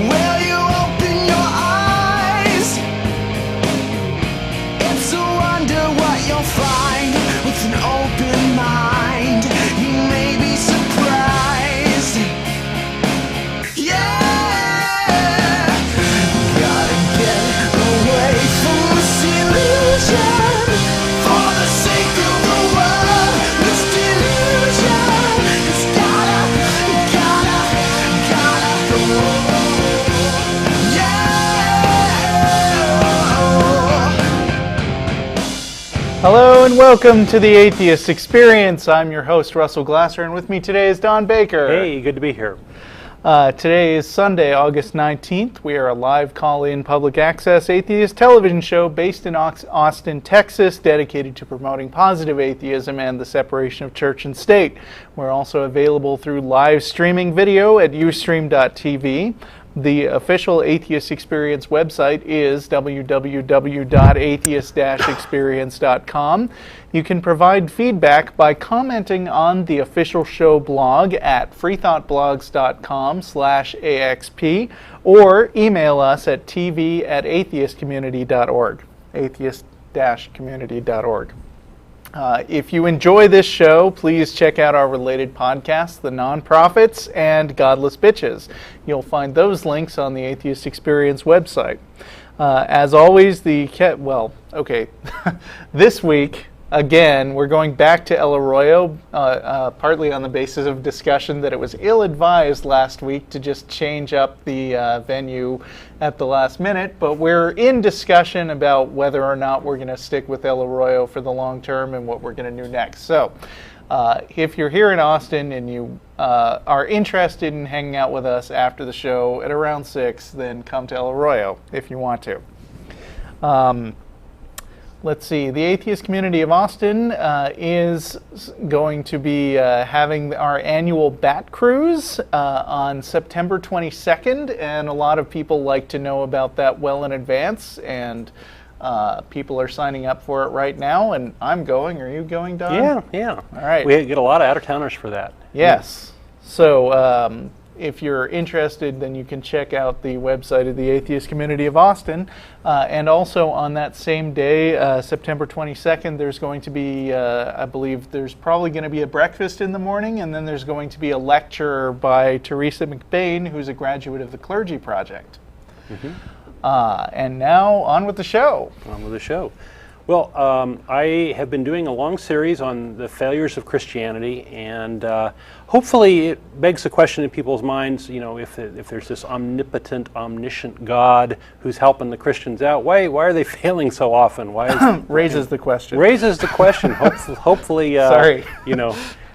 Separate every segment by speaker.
Speaker 1: Will you open your eyes? It's a wonder what you'll find with an open mind. You may be surprised. Yeah, gotta get away from this illusion for the sake of the world. This delusion is gotta go.
Speaker 2: Hello and welcome to the Atheist Experience. I'm your host, Russell Glasser, and with me today is Don Baker.
Speaker 3: Hey, good to be here.
Speaker 2: Today is Sunday, August 19th. We are a live call-in public access atheist television show based in Austin, Texas, dedicated to promoting positive atheism and the separation of church and state. We're also available through live streaming video at ustream.tv. The official Atheist Experience website is www.atheist-experience.com. You can provide feedback by commenting on the official show blog at freethoughtblogs.com/AXP or email us at tv@atheistcommunity.org, atheist-community.org. If you enjoy this show, please check out our related podcasts, The Nonprofits and Godless Bitches. You'll find those links on the Atheist Experience website. As always, this week, again, we're going back to El Arroyo, partly on the basis of discussion that it was ill-advised last week to just change up the venue at the last minute, but we're in discussion about whether or not we're going to stick with El Arroyo for the long term and what we're going to do next. So if you're here in Austin and you are interested in hanging out with us after the show at around 6, then come to El Arroyo if you want to. Let's see, the Atheist Community of Austin is going to be having our annual Bat Cruise on September 22nd, and a lot of people like to know about that well in advance, and people are signing up for it right now, and I'm going. Are you going, Don?
Speaker 3: Yeah.
Speaker 2: All right.
Speaker 3: We get a lot of out-of-towners for that.
Speaker 2: Yes. So if you're interested, then you can check out the website of the Atheist Community of Austin. And also on that same day, September 22nd, there's going to be, I believe there's probably going to be a breakfast in the morning, and then there's going to be a lecture by Teresa McBain, who's a graduate of the Clergy Project. Mm-hmm. And now, on with the show. Well,
Speaker 3: I have been doing a long series on the failures of Christianity, and hopefully it begs the question in people's minds, if there's this omnipotent, omniscient God who's helping the Christians out, why are they failing so often?
Speaker 2: Raises the question.
Speaker 3: Hopefully,
Speaker 2: sorry.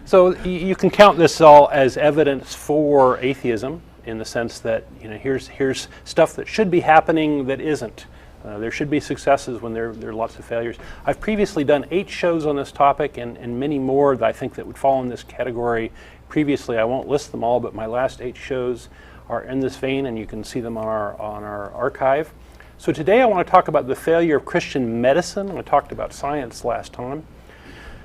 Speaker 3: So you can count this all as evidence for atheism, in the sense that, here's stuff that should be happening that isn't. There should be successes when there are lots of failures. I've previously done 8 shows on this topic and many more that I think that would fall in this category previously. I won't list them all, but my last 8 shows are in this vein, and you can see them on our archive. So today I want to talk about the failure of Christian medicine. I talked about science last time.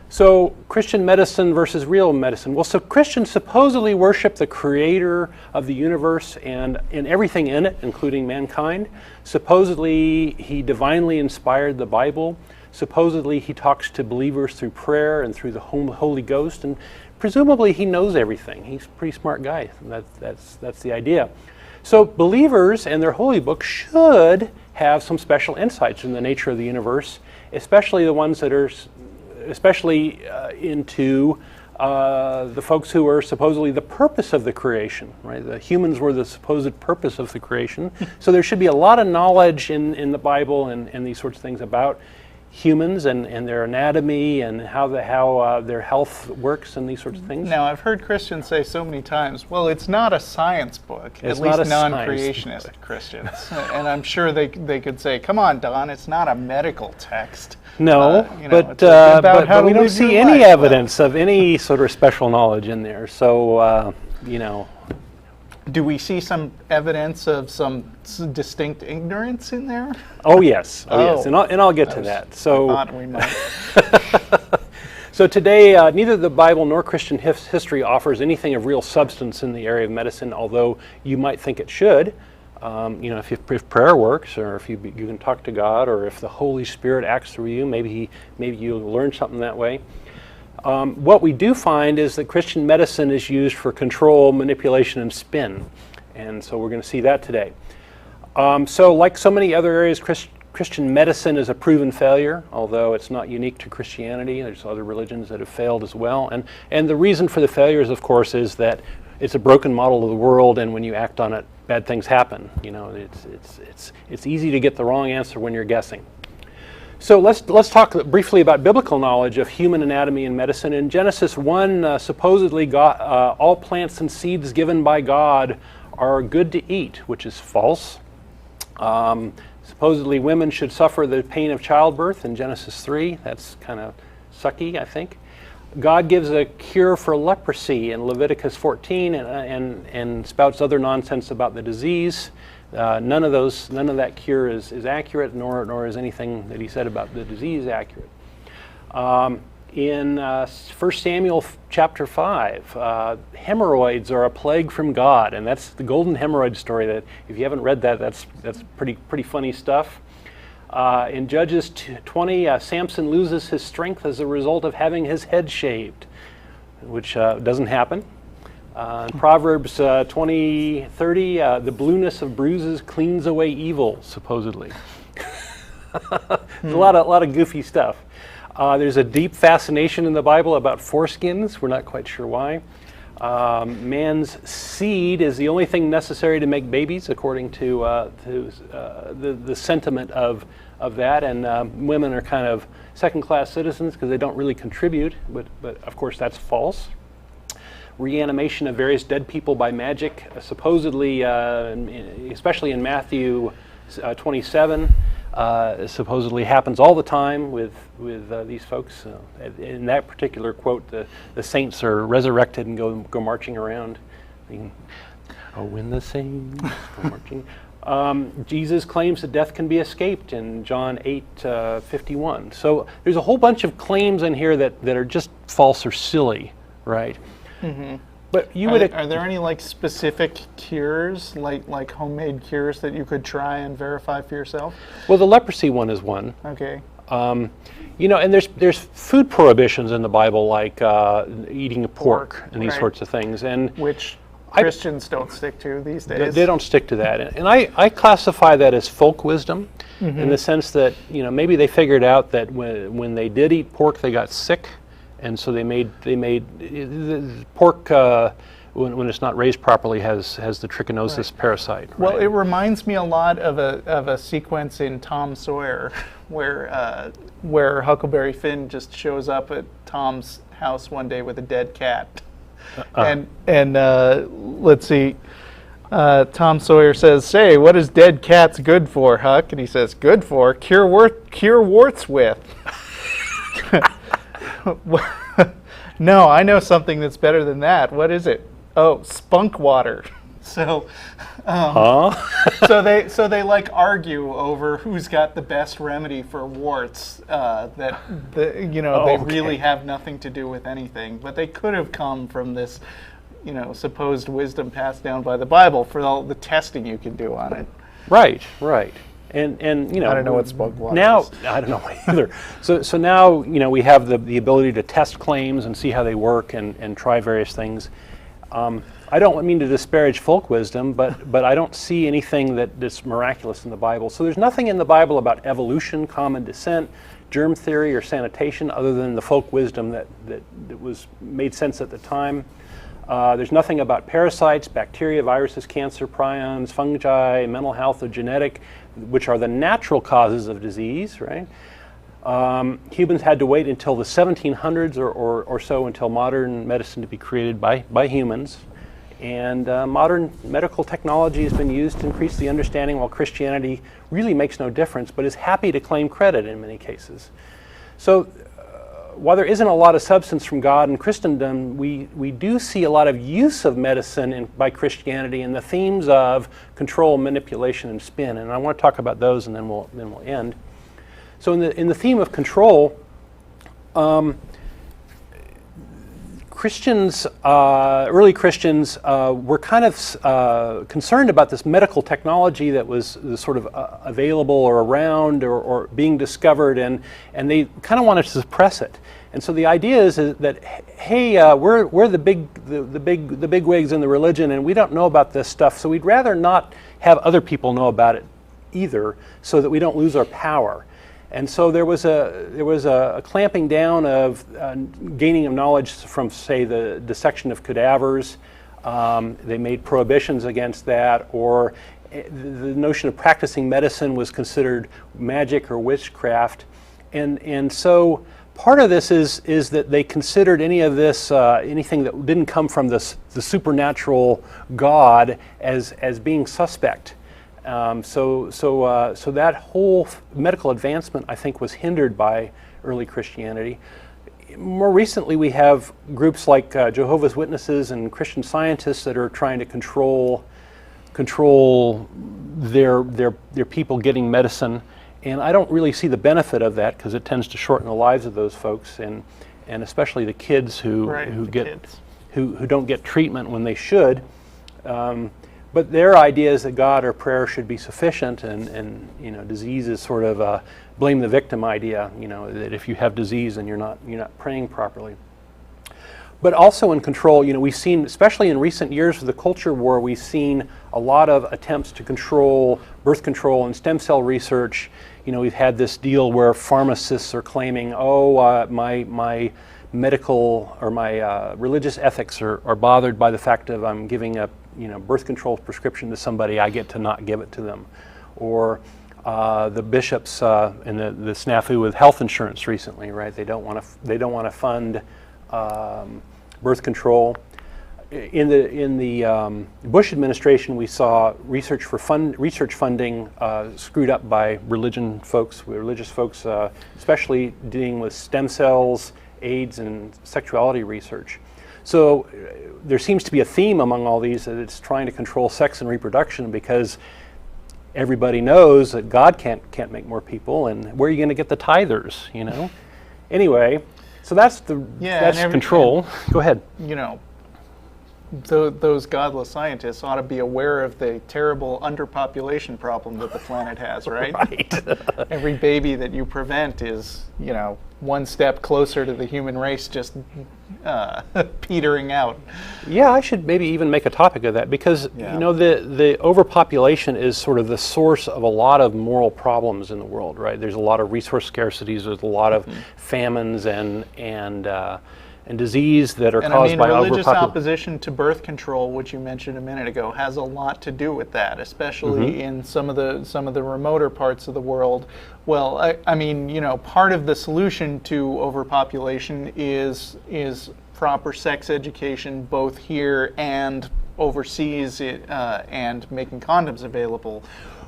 Speaker 3: So Christian medicine versus real medicine. Well, so Christians supposedly worship the creator of the universe and everything in it, including mankind. Supposedly he divinely inspired the Bible. Supposedly he talks to believers through prayer and through the Holy Ghost, and presumably he knows everything. He's a pretty smart guy. That's the idea. So believers and their holy book should have some special insights in the nature of the universe, especially the ones that are into the folks who are supposedly the purpose of the creation, right? The humans were the supposed purpose of the creation. So there should be a lot of knowledge in the Bible and these sorts of things about humans and their anatomy and how their health works and these sorts of things.
Speaker 2: Now, I've heard Christians say so many times, well, it's not a science book, at least non-creationist Christians. And I'm sure they could say, come on, Don, it's not a medical text.
Speaker 3: No, but we don't see any evidence of any sort of special knowledge in there. So,
Speaker 2: Do we see some evidence of some distinct ignorance in there?
Speaker 3: Oh yes, yes, and I'll get to that. So
Speaker 2: I thought we might.
Speaker 3: So today, neither the Bible nor Christian history offers anything of real substance in the area of medicine, although you might think it should. If prayer works, or if you can talk to God, or if the Holy Spirit acts through you, maybe you'll learn something that way. What we do find is that Christian medicine is used for control, manipulation, and spin. And so we're going to see that today. So like so many other areas, Christian medicine is a proven failure, although it's not unique to Christianity. There's other religions that have failed as well. And the reason for the failures, of course, is that it's a broken model of the world, and when you act on it, bad things happen. It's easy to get the wrong answer when you're guessing. So let's talk briefly about biblical knowledge of human anatomy and medicine. In Genesis 1, supposedly all plants and seeds given by God are good to eat, which is false. Supposedly women should suffer the pain of childbirth in Genesis 3. That's kind of sucky, I think. God gives a cure for leprosy in Leviticus 14 and spouts other nonsense about the disease. None of that cure is accurate, nor is anything that he said about the disease accurate. In 1 Samuel chapter 5, hemorrhoids are a plague from God, and that's the golden hemorrhoid story. That if you haven't read that, that's pretty funny stuff. In Judges 20, Samson loses his strength as a result of having his head shaved, which doesn't happen. In Proverbs 20:30, the blueness of bruises cleans away evil, supposedly. There's a lot of goofy stuff. There's a deep fascination in the Bible about foreskins. We're not quite sure why. Man's seed is the only thing necessary to make babies, according to the sentiment of that. And women are kind of second-class citizens because they don't really contribute. But of course, that's false. Reanimation of various dead people by magic, supposedly, especially in Matthew 27. Supposedly happens all the time with these folks. In that particular quote, the saints are resurrected and go marching around. When the saints go marching. Jesus claims that death can be escaped in John 8:51. So there's a whole bunch of claims in here that are just false or silly, right? Mm-hmm. But are
Speaker 2: there any like specific cures, like homemade cures that you could try and verify for yourself?
Speaker 3: Well, the leprosy one is one.
Speaker 2: Okay.
Speaker 3: And there's food prohibitions in the Bible, like eating pork and these sorts of things, and
Speaker 2: which Christians don't stick to these days.
Speaker 3: They don't stick to that, and I classify that as folk wisdom, mm-hmm. in the sense that maybe they figured out that when they did eat pork, they got sick. And so they made pork when it's not raised properly has the trichinosis parasite. Right?
Speaker 2: Well, it reminds me a lot of a sequence in Tom Sawyer where Huckleberry Finn just shows up at Tom's house one day with a dead cat, and let's see. Tom Sawyer says, "Say, what is dead cats good for, Huck?" And he says, "Good for cure warts with." No, I know something that's better than that. What is it? Oh, spunk water. So, so they like argue over who's got the best remedy for warts. They really have nothing to do with anything, but they could have come from this, supposed wisdom passed down by the Bible for all the testing you can do on it.
Speaker 3: Right. And I
Speaker 2: don't know what spunk water
Speaker 3: is. I don't know either. So now we have the ability to test claims and see how they work and try various things. I don't mean to disparage folk wisdom, but I don't see anything that's miraculous in the Bible. So there's nothing in the Bible about evolution, common descent, germ theory, or sanitation, other than the folk wisdom that was made sense at the time. There's nothing about parasites, bacteria, viruses, cancer, prions, fungi, mental health, or genetic, which are the natural causes of disease, right? Humans had to wait until the 1700s or so until modern medicine to be created by humans. And modern medical technology has been used to increase the understanding, while Christianity really makes no difference, but is happy to claim credit in many cases. So while there isn't a lot of substance from God in Christendom, we do see a lot of use of medicine by Christianity in the themes of control, manipulation, and spin. And I want to talk about those, and then we'll end. So in the theme of control, Christians, early Christians, were kind of concerned about this medical technology that was sort of available or around or being discovered, and they kind of wanted to suppress it. And so the idea is that, hey, we're the big wigs in the religion, and we don't know about this stuff, so we'd rather not have other people know about it either, so that we don't lose our power. And so there was a clamping down of gaining of knowledge from, say, the dissection of cadavers. They made prohibitions against that, or the notion of practicing medicine was considered magic or witchcraft. And so part of this is that they considered any of this, anything that didn't come from the supernatural God as being suspect. So that whole medical advancement, I think, was hindered by early Christianity. More recently, we have groups like Jehovah's Witnesses and Christian Scientists that are trying to control their people getting medicine, and I don't really see the benefit of that because it tends to shorten the lives of those folks, and especially the kids who don't get treatment when they should. But their idea is that God or prayer should be sufficient, and disease is sort of a blame the victim idea. That if you have disease, then you're not praying properly. But also in control, we've seen, especially in recent years with the culture war, we've seen a lot of attempts to control birth control and stem cell research. We've had this deal where pharmacists are claiming, my medical or my religious ethics are bothered by the fact of I'm giving a birth control prescription to somebody, I get to not give it to them. Or the bishops and the snafu with health insurance recently, right? They don't want to fund birth control. In the Bush administration, we saw research funding screwed up by religious folks, especially dealing with stem cells, AIDS, and sexuality research. So there seems to be a theme among all these that it's trying to control sex and reproduction because everybody knows that God can't make more people, and where are you going to get the tithers? Anyway, so that's control. Go ahead.
Speaker 2: Those godless scientists ought to be aware of the terrible underpopulation problem that the planet has, right?
Speaker 3: Right.
Speaker 2: Every baby that you prevent is, one step closer to the human race just petering out.
Speaker 3: Yeah, I should maybe even make a topic of that because, the overpopulation is sort of the source of a lot of moral problems in the world, right? There's a lot of resource scarcities, there's a lot of famines and disease that are caused by
Speaker 2: religious opposition to birth control, which you mentioned a minute ago, has a lot to do with that, especially in some of the remoter parts of the world. Well, part of the solution to overpopulation is proper sex education, both here and overseas, and making condoms available,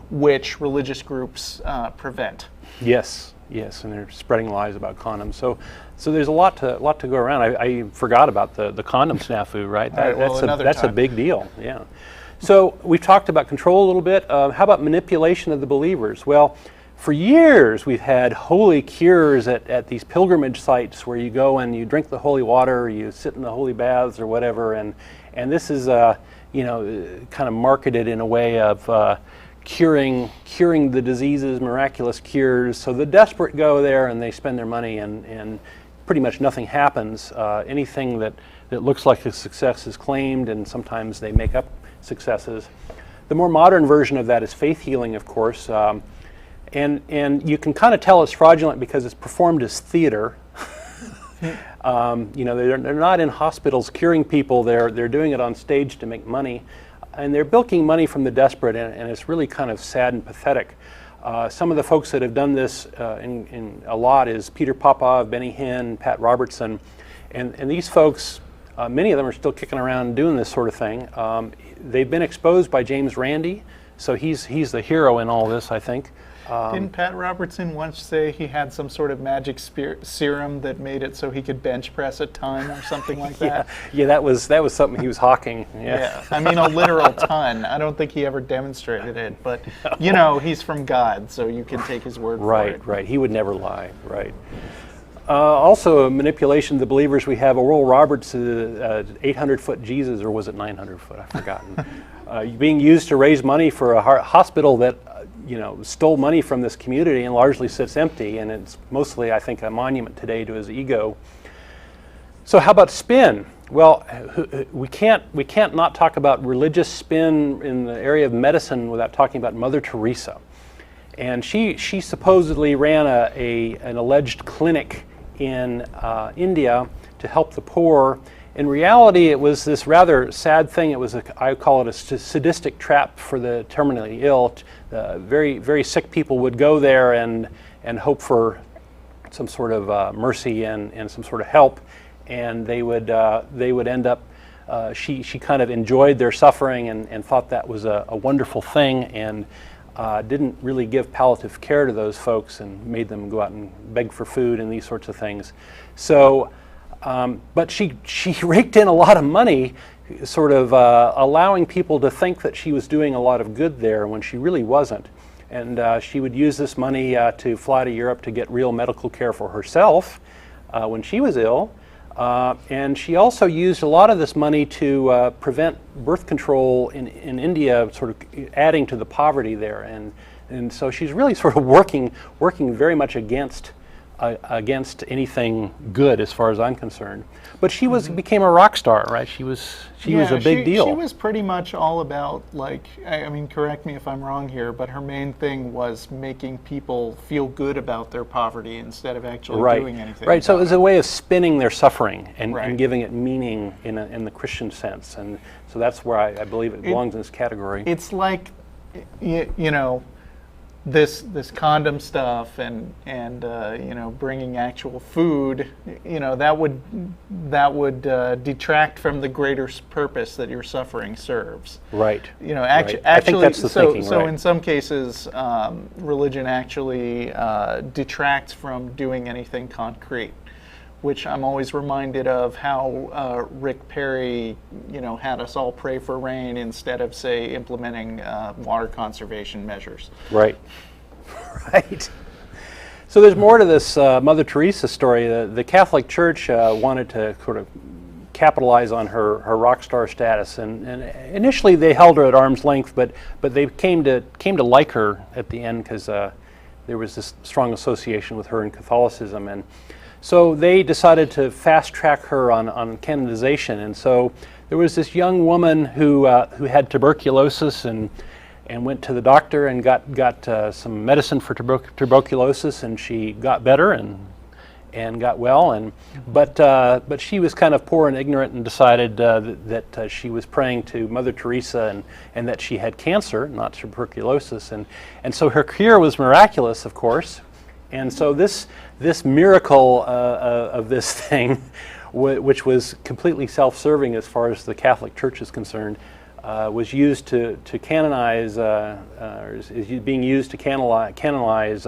Speaker 2: which religious groups prevent.
Speaker 3: Yes, and they're spreading lies about condoms. So there's a lot to go around. I forgot about the condom snafu, right? That's a big deal. Yeah. So we've talked about control a little bit. How about manipulation of the believers? Well, for years we've had holy cures at these pilgrimage sites where you go and you drink the holy water, you sit in the holy baths or whatever, and this is kind of marketed in a way of curing the diseases, miraculous cures. So the desperate go there and they spend their money and pretty much nothing happens. Anything that looks like a success is claimed, and sometimes they make up successes. The more modern version of that is faith healing, of course, and you can kind of tell it's fraudulent because it's performed as theater. They're not in hospitals curing people. They're doing it on stage to make money. And they're bilking money from the desperate, and it's really kind of sad and pathetic. Some of the folks that have done this in a lot is Peter Popov, Benny Hinn, Pat Robertson, and these folks, many of them are still kicking around doing this sort of thing. They've been exposed by James Randi, so he's the hero in all this, I think.
Speaker 2: Didn't Pat Robertson once say he had some sort of magic serum that made it so he could bench press a ton or something like that?
Speaker 3: Yeah, that was something he was hawking. Yeah.
Speaker 2: A literal ton. I don't think he ever demonstrated it, but he's from God, so you can take his word for it.
Speaker 3: Right. He would never lie. Right. Also a manipulation of the believers. We have Oral Roberts, 800-foot Jesus, or was it 900 foot? I've forgotten. Being used to raise money for a hospital that stole money from this community and largely sits empty, and it's mostly, I think, a monument today to his ego. So how about spin? Well, we can't not talk about religious spin in the area of medicine without talking about Mother Teresa. And she supposedly ran an alleged clinic in India to help the poor. In reality, it was this rather sad thing. It was I call it a sadistic trap for the terminally ill. Very, very sick people would go there and hope for some sort of mercy and some sort of help, and they would end up. She kind of enjoyed their suffering and thought that was a wonderful thing, and didn't really give palliative care to those folks and made them go out and beg for food and these sorts of things. So, but she raked in a lot of money, sort of allowing people to think that she was doing a lot of good there when she really wasn't. And she would use this money to fly to Europe to get real medical care for herself when she was ill. And she also used a lot of this money to prevent birth control in India, sort of adding to the poverty there. And so she's really sort of working very much against anything good, as far as I'm concerned. But she became a rock star, right? She was a big deal.
Speaker 2: She was pretty much all about, like, I mean, correct me if I'm wrong here, but her main thing was making people feel good about their poverty instead of actually doing anything.
Speaker 3: Right. So it was a way of spinning their suffering and giving it meaning in the Christian sense. And so that's where I believe it belongs in this category.
Speaker 2: It's like, this condom stuff and bringing actual food, that would detract from the greater purpose that your suffering serves.
Speaker 3: Right.
Speaker 2: Actually,
Speaker 3: I think that's the thinking.
Speaker 2: So in some cases, religion actually detracts from doing anything concrete, which I'm always reminded of how Rick Perry, had us all pray for rain instead of, say, implementing water conservation measures.
Speaker 3: Right. Right. So there's more to this Mother Teresa story. The Catholic Church wanted to sort of capitalize on her rock star status, and initially they held her at arm's length, but they came to like her at the end because there was this strong association with her in Catholicism, and so they decided to fast track her on canonization. And so there was this young woman who had tuberculosis and went to the doctor and got some medicine for tuberculosis, and she got better and got well. But she was kind of poor and ignorant and decided that she was praying to Mother Teresa and that she had cancer, not tuberculosis, and so her cure was miraculous, of course. And so this miracle of this thing, which was completely self-serving as far as the Catholic Church is concerned, was used to canonize, is being used to canonize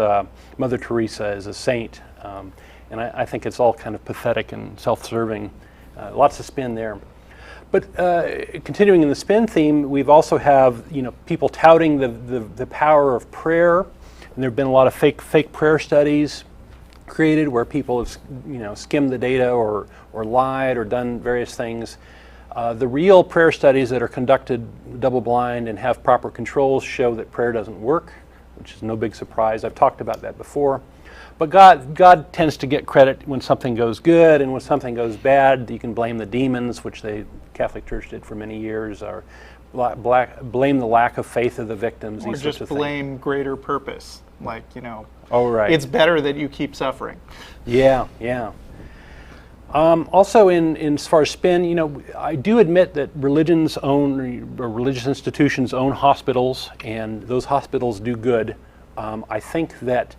Speaker 3: Mother Teresa as a saint. And I think it's all kind of pathetic and self-serving. Lots of spin there. But continuing in the spin theme, we've also have people touting the power of prayer. And there have been a lot of fake prayer studies created where people have skimmed the data or lied or done various things. The real prayer studies that are conducted double-blind and have proper controls show that prayer doesn't work, which is no big surprise. I've talked about that before. But God tends to get credit when something goes good, and when something goes bad, you can blame the demons, which the Catholic Church did for many years, or blame the lack of faith of the victims.
Speaker 2: Or just blame greater purpose, like,
Speaker 3: Oh, right.
Speaker 2: It's better that you keep suffering.
Speaker 3: Yeah. Also, in as far as spin, I do admit that religious institutions own hospitals, and those hospitals do good. I think that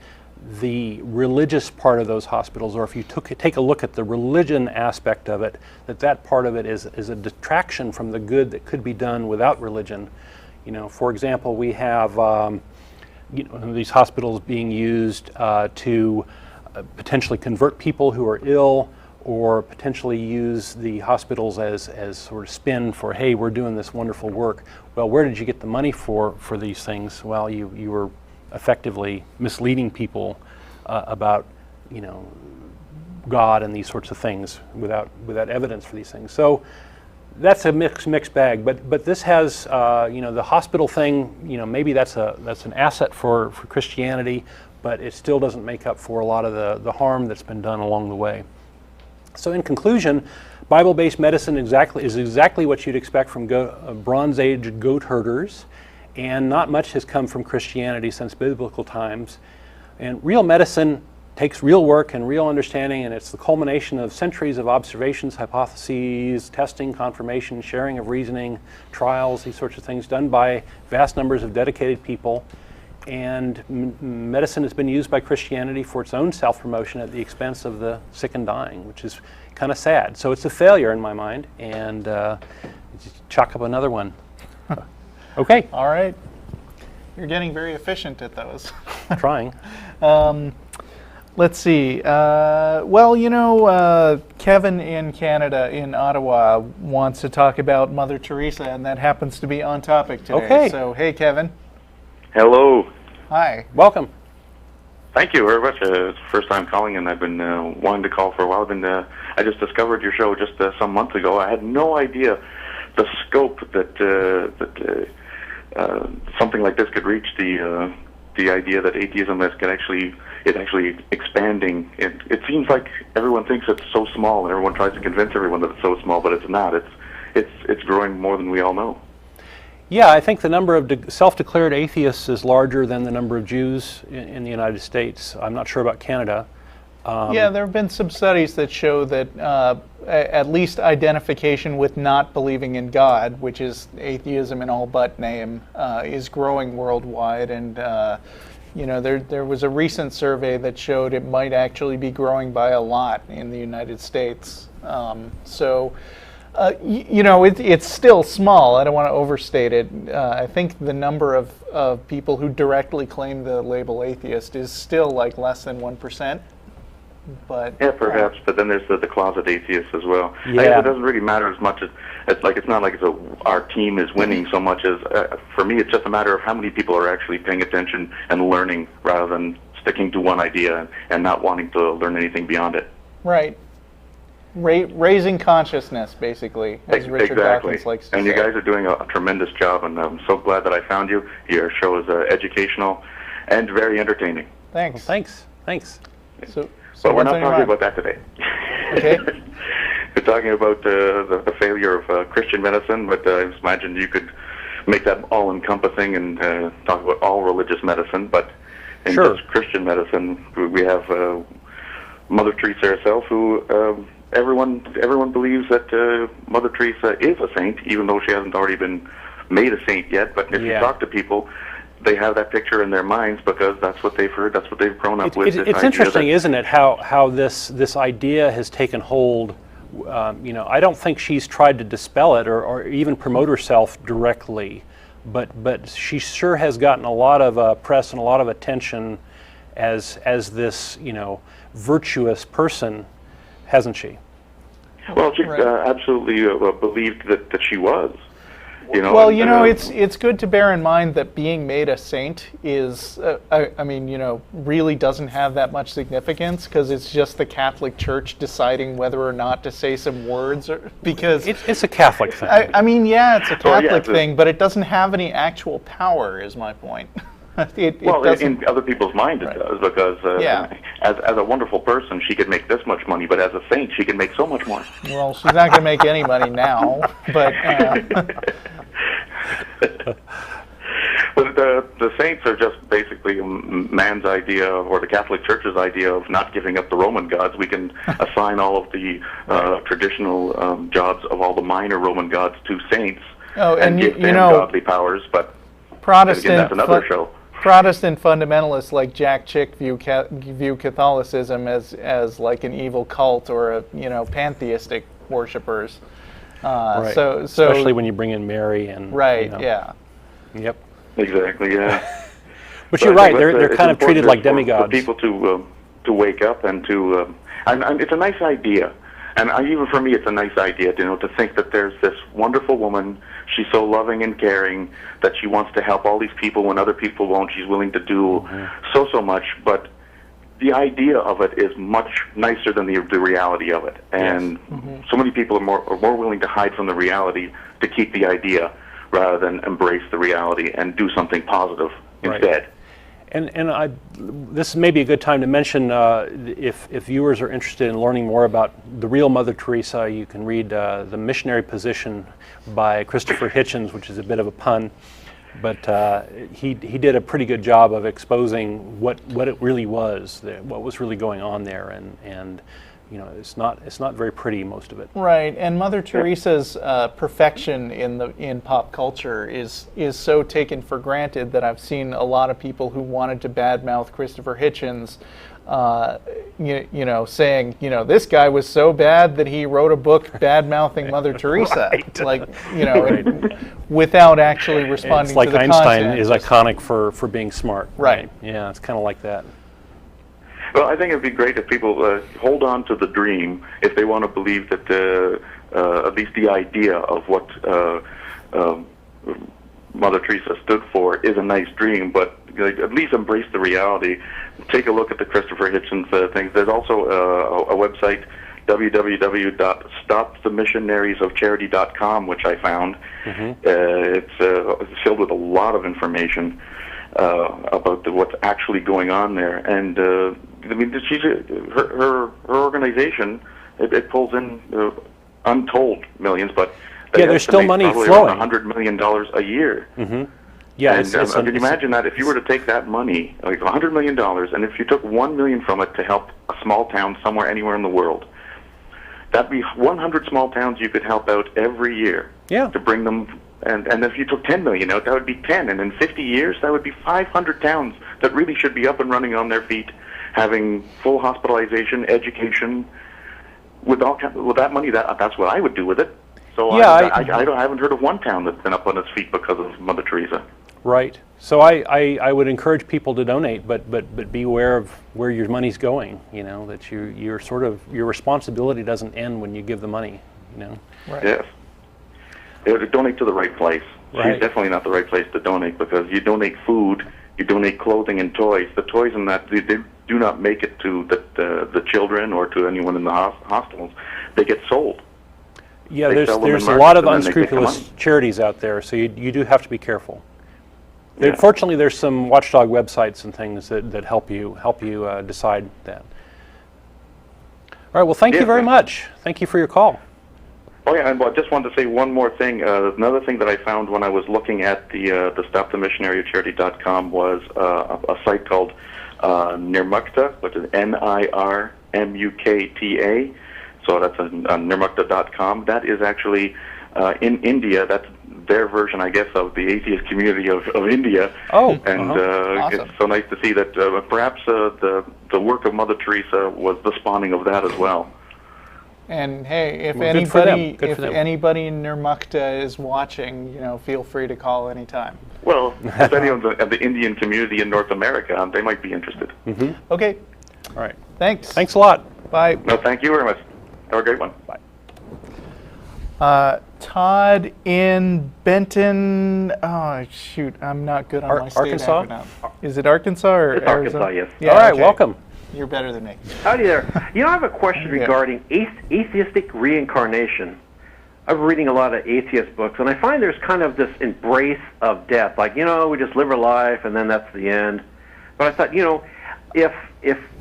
Speaker 3: the religious part of those hospitals, or if you take a look at the religion aspect of it, that part of it is a detraction from the good that could be done without religion. For example, we have these hospitals being used to potentially convert people who are ill, or potentially use the hospitals as sort of spin for, hey, we're doing this wonderful work. Well, where did you get the money for these things? Well, you were effectively misleading people about God and these sorts of things without evidence for these things. So that's a mixed bag. But this has the hospital thing. Maybe that's an asset for Christianity, but it still doesn't make up for a lot of the harm that's been done along the way. So in conclusion, Bible-based medicine is exactly what you'd expect from Bronze Age goat herders, and not much has come from Christianity since biblical times. And real medicine takes real work and real understanding, and it's the culmination of centuries of observations, hypotheses, testing, confirmation, sharing of reasoning, trials, these sorts of things done by vast numbers of dedicated people. And medicine has been used by Christianity for its own self-promotion at the expense of the sick and dying, which is kind of sad. So it's a failure in my mind, and chalk up another one. Okay.
Speaker 2: All right. You're getting very efficient at those.
Speaker 3: Trying.
Speaker 2: Let's see. Kevin in Canada, in Ottawa, wants to talk about Mother Teresa, and that happens to be on topic today.
Speaker 3: Okay.
Speaker 2: So, hey, Kevin.
Speaker 4: Hello.
Speaker 2: Hi.
Speaker 3: Welcome.
Speaker 4: Thank you very much. It's the first time calling, and I've been wanting to call for a while. I just discovered your show just some months ago. I had no idea the scope that something like this could reach. The idea that atheism is actually expanding. It seems like everyone thinks it's so small, and everyone tries to convince everyone that it's so small, but it's not. It's growing more than we all know.
Speaker 3: Yeah, I think the number of self-declared atheists is larger than the number of Jews in the United States. I'm not sure about Canada.
Speaker 2: Yeah, there have been some studies that show that at least identification with not believing in God, which is atheism in all but name, is growing worldwide. And there was a recent survey that showed it might actually be growing by a lot in the United States. It's still small. I don't want to overstate it. I think the number of people who directly claim the label atheist is still like less than 1%. But
Speaker 4: yeah, perhaps. But then there's the closet atheists as well.
Speaker 3: Yeah.
Speaker 4: I guess it doesn't really matter as much as it's not like our team is winning so much as for me it's just a matter of how many people are actually paying attention and learning rather than sticking to one idea and not wanting to learn anything beyond it.
Speaker 2: Right. Raising consciousness, basically, as Richard Dawkins likes to say.
Speaker 4: And you guys are doing a tremendous job, and I'm so glad that I found you. Your show is educational and very entertaining.
Speaker 2: Thanks.
Speaker 3: Thanks.
Speaker 4: But we're not talking about that today.
Speaker 2: Okay.
Speaker 4: We're talking about the failure of Christian medicine, but I imagine you could make that all-encompassing and talk about all religious medicine. But in just Christian medicine, we have Mother Teresa herself, who everyone believes that Mother Teresa is a saint, even though she hasn't already been made a saint yet. But if you talk to people, they have that picture in their minds because that's what they've heard, that's what they've grown up with.
Speaker 3: It's interesting, isn't it, how this idea has taken hold. I don't think she's tried to dispel it or even promote herself directly, but she sure has gotten a lot of press and a lot of attention as this virtuous person, hasn't she?
Speaker 4: Well, she absolutely believed that she was.
Speaker 2: It's good to bear in mind that being made a saint is, really doesn't have that much significance because it's just the Catholic Church deciding whether or not to say some words, because
Speaker 3: it's a Catholic thing.
Speaker 2: It's a Catholic thing, but it doesn't have any actual power, is my point.
Speaker 4: In other people's minds it does, because as a wonderful person, she could make this much money, but as a saint, she can make so much more.
Speaker 2: Well, she's not going to make any money now, but...
Speaker 4: But the saints are just basically man's idea, or the Catholic Church's idea of not giving up the Roman gods. We can assign all of the traditional jobs of all the minor Roman gods to saints and give them godly powers, but again, that's another show.
Speaker 2: Protestant fundamentalists like Jack Chick view Catholicism as like an evil cult or pantheistic worshippers. So
Speaker 3: especially when you bring in Mary and Yep.
Speaker 4: Exactly. Yeah.
Speaker 3: But you're right. They're kind of treated like demigods.
Speaker 4: For people to wake up and to and it's a nice idea. And even for me, it's a nice idea, to think that there's this wonderful woman. She's so loving and caring that she wants to help all these people when other people won't. She's willing to do so much. But the idea of it is much nicer than the reality of it, and so many people are more willing to hide from the reality to keep the idea rather than embrace the reality and do something positive instead.
Speaker 3: And this may be a good time to mention, if viewers are interested in learning more about the real Mother Teresa, you can read The Missionary Position by Christopher Hitchens, which is a bit of a pun. But he did a pretty good job of exposing what it really was, what was really going on there, and it's not very pretty, most of it.
Speaker 2: Right, and Mother Teresa's perfection in pop culture is so taken for granted that I've seen a lot of people who wanted to badmouth Christopher Hitchens, saying, this guy was so bad that he wrote a book bad-mouthing Mother Teresa, without actually responding to the content.
Speaker 3: It's like Einstein is iconic for being smart.
Speaker 2: Right.
Speaker 3: Yeah, it's kind of like that.
Speaker 4: Well, I think it'd be great if people hold on to the dream if they want to believe that at least the idea of what Mother Teresa stood for is a nice dream, but at least embrace the reality. Take a look at the Christopher Hitchens things. There's also a website, www.stopthemissionariesofcharity.com, which I found. It's filled with a lot of information about what's actually going on there, and her organization it pulls in untold millions, but
Speaker 3: there's still money flowing.
Speaker 4: $100 million a year.
Speaker 3: Yeah,
Speaker 4: and can you imagine that if you were to take that money, like $100 million, and if you took $1 million from it to help a small town somewhere, anywhere in the world, that'd be 100 small towns you could help out every year.
Speaker 3: Yeah.
Speaker 4: To bring them, and if you took 10 million out, that would be 10, and in 50 years, that would be 500 towns that really should be up and running on their feet, having full hospitalization, education. With that money, that's what I would do with it. So
Speaker 3: yeah,
Speaker 4: I haven't heard of one town that's been up on its feet because of Mother Teresa.
Speaker 3: Right. So I would encourage people to donate, but be aware of where your money's going. That your responsibility doesn't end when you give the money.
Speaker 4: Right. Yes. To donate to the right place.
Speaker 3: Right.
Speaker 4: She's definitely not the right place to donate, because you donate food, you donate clothing and toys. The toys and that they do not make it to the children or to anyone in the hospitals. They get sold.
Speaker 3: Yeah, there's a lot of unscrupulous charities out there, so you do have to be careful. Yeah. Fortunately, there's some watchdog websites and things that help you decide that. All right. Well, thank you very much. Thank you for your call.
Speaker 4: Oh yeah, and I just wanted to say one more thing. Another thing that I found when I was looking at the StopTheMissionaryCharity.com was a site called Nirmukta, which is Nirmukta. So that's on Nirmukta.com. That is actually in India. That's their version, I guess, of the Atheist Community of India.
Speaker 3: Oh,
Speaker 4: and
Speaker 3: awesome.
Speaker 4: It's so nice to see that perhaps the work of Mother Teresa was the spawning of that as well.
Speaker 2: And hey, if anybody in Nirmukta is watching, feel free to call anytime.
Speaker 4: Well, if any of the Indian community in North America, they might be interested.
Speaker 2: Okay.
Speaker 3: All right.
Speaker 2: Thanks.
Speaker 3: Thanks a lot.
Speaker 2: Bye.
Speaker 4: No, thank you very much. Have a great one.
Speaker 3: Bye.
Speaker 2: Todd in Benton. Oh shoot, I'm not good on my state
Speaker 3: Arkansas.
Speaker 2: acronym. Is it Arkansas or
Speaker 5: it's
Speaker 2: Arizona?
Speaker 5: Arkansas, yes.
Speaker 2: Yeah,
Speaker 3: all right,
Speaker 2: okay.
Speaker 3: welcome.
Speaker 2: You're better than me.
Speaker 5: Howdy there. I have a question regarding atheistic reincarnation. I've been reading a lot of atheist books, and I find there's kind of this embrace of death. Like, we just live our life, and then that's the end. But I thought, if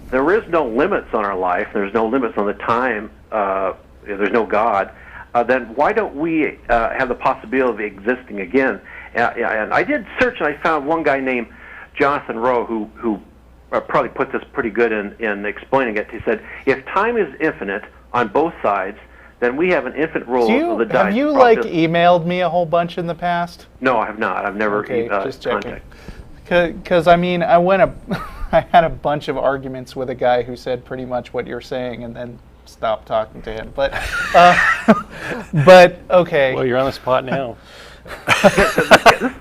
Speaker 5: there is no limits on our life, there's no limits on the time, there's no God, then why don't we have the possibility of existing again? And I did search, and I found one guy named Jonathan Rowe who probably put this pretty good in explaining it. He said, if time is infinite on both sides, then we have an infinite role of the dice.
Speaker 2: Have you emailed me a whole bunch in the past?
Speaker 5: No, I have not. I've never
Speaker 2: just checking. Because I had a bunch of arguments with a guy who said pretty much what you're saying, and then stopped talking to him. But okay.
Speaker 3: Well, you're on the spot now.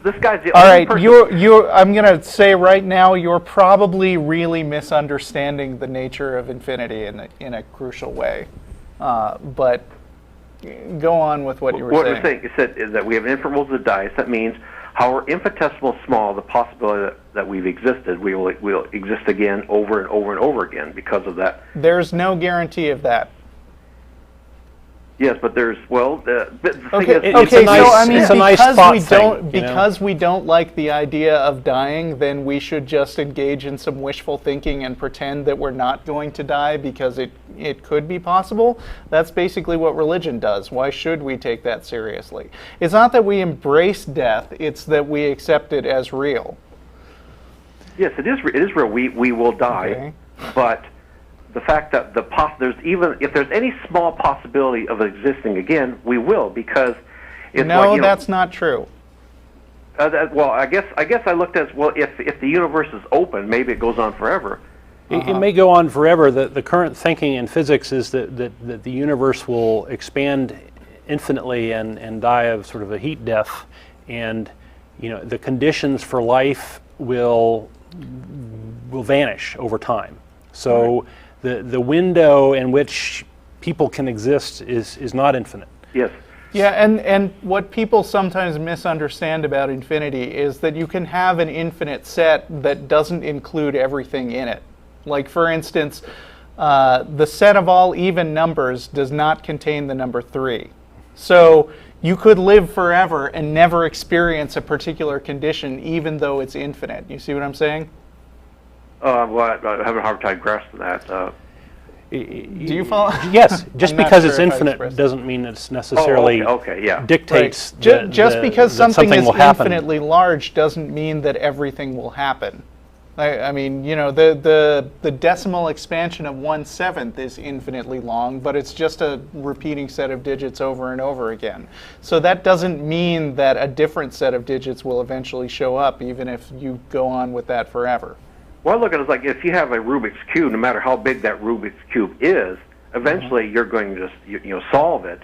Speaker 5: This guy's the
Speaker 2: all
Speaker 5: only
Speaker 2: right,
Speaker 5: person.
Speaker 2: I'm gonna say right now, you're probably really misunderstanding the nature of infinity in a crucial way. But go on with what you were saying.
Speaker 5: What we're saying is that we have infinite rolls of the dice. That means however infinitesimal small, the possibility that we've existed, we'll exist again over and over and over again because of that.
Speaker 2: There's no guarantee of that.
Speaker 5: Yes, but there's, well, the thing
Speaker 2: Okay,
Speaker 5: is,
Speaker 3: it's a nice,
Speaker 2: so I mean,
Speaker 3: it's a nice
Speaker 2: because
Speaker 3: thought
Speaker 2: we
Speaker 3: thing,
Speaker 2: don't
Speaker 3: you know?
Speaker 2: because we don't like the idea of dying, then we should just engage in some wishful thinking and pretend that we're not going to die because it could be possible. That's basically what religion does. Why should we take that seriously? It's not that we embrace death; it's that we accept it as real.
Speaker 5: yes, it is real. We will die,
Speaker 2: Okay.
Speaker 5: but the fact that there's even if there's any small possibility of existing again, we will, because it's
Speaker 2: No,
Speaker 5: like, you know,
Speaker 2: that's not true.
Speaker 5: well, I guess I looked at, well, if the universe is open, maybe it goes on forever.
Speaker 3: It may go on forever. The current thinking in physics is that the universe will expand infinitely and die of sort of a heat death, and the conditions for life will vanish over time. So
Speaker 5: Right.
Speaker 3: the window in which people can exist is not infinite.
Speaker 5: Yes.
Speaker 2: Yeah, and what people sometimes misunderstand about infinity is that you can have an infinite set that doesn't include everything in it. Like, for instance, the set of all even numbers does not contain the number 3. So you could live forever and never experience a particular condition, even though it's infinite. You see what I'm saying?
Speaker 5: Well, I have a hard time grasping that.
Speaker 2: Do you follow?
Speaker 3: Yes, just
Speaker 2: I'm not
Speaker 3: because
Speaker 2: sure
Speaker 3: it's
Speaker 2: if I
Speaker 3: infinite
Speaker 2: expressed
Speaker 3: doesn't mean it's necessarily
Speaker 5: okay, yeah.
Speaker 3: dictates
Speaker 2: Right. Just because
Speaker 3: that
Speaker 2: something is
Speaker 3: will happen.
Speaker 2: infinitely large doesn't mean that everything will happen. I mean, the decimal expansion of 1/7 is infinitely long, but it's just a repeating set of digits over and over again. So that doesn't mean that a different set of digits will eventually show up, even if you go on with that forever.
Speaker 5: Well, I look at it as like, if you have a Rubik's Cube, no matter how big that Rubik's Cube is, eventually you're going to just solve it,